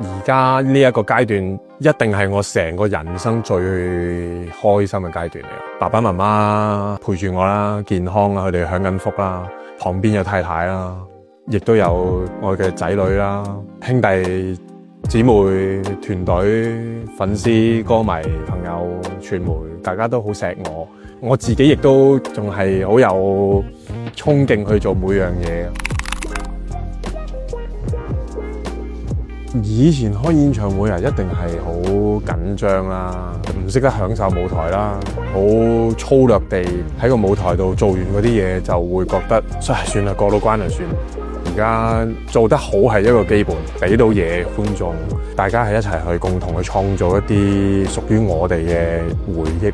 而家呢一個階段一定係我成個人生最開心嘅階段嚟。爸爸媽媽陪住我啦，健康啦，佢哋享緊福啦，旁邊有太太啦，亦都有我嘅仔女啦，兄弟姊妹、團隊、粉絲、歌迷、朋友、傳媒，大家都好錫我。我自己亦都仲係好有衝勁去做每樣嘢。以前開演唱會啊，一定係好緊張啦，唔識得享受舞台啦，好粗略地喺個舞台度做完嗰啲嘢，就會覺得算啦，過到關就算。而家做得好係一個基本，俾到嘢觀眾，大家係一齊去共同去創造一啲屬於我哋嘅回憶。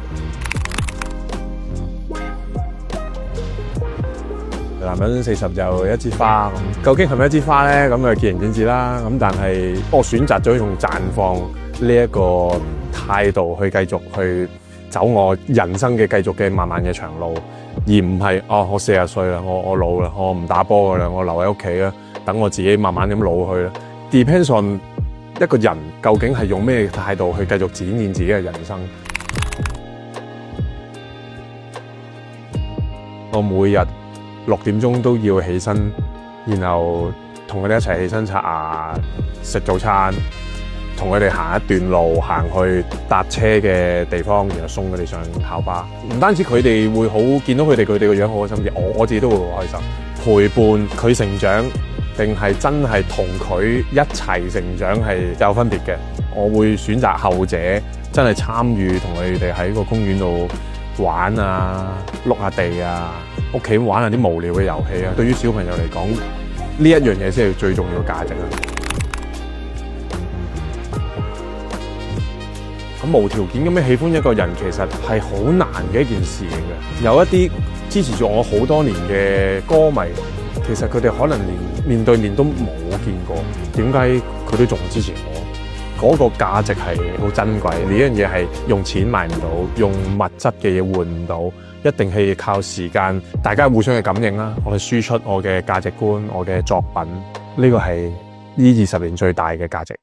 男人40就一支花，究竟係咪一支花咧？咁啊見仁見智啦。咁但係我選擇咗用綻放呢一個態度去繼續去走我人生嘅繼續嘅漫漫嘅長路，而唔係我40歲啦，我老啦，我唔打波噶啦，我留喺屋企啦，等我自己慢慢咁老去啦。Depends on 一個人究竟係用咩態度去繼續展現自己嘅人生。我每日6點鐘都要起身，然後同佢哋一齊起身刷牙、食早餐，同佢哋行一段路，行去搭車嘅地方，然後送佢哋上校巴。唔單止佢哋會好見到佢哋個樣好開心，我自己都會好開心。陪伴佢成長，定係真係同佢一齊成長係有分別嘅。我會選擇後者，真係參與同佢哋喺個公園度玩啊，碌下地啊，屋企玩下啲無聊嘅遊戲啊。對於小朋友嚟講，呢一樣嘢先係最重要嘅價值啊！咁無條件咁樣喜歡一個人，其實係好難嘅一件事嚟嘅。有一啲支持咗我好多年嘅歌迷，其實佢哋可能連面對面都冇見過，點解佢都仲支持我？嗰個價值係好珍貴，呢樣嘢係用錢買唔到，用物質嘅嘢換唔到，一定係靠時間，大家互相嘅感應啦。我去輸出我嘅價值觀，我嘅作品，呢個係呢20年最大嘅價值。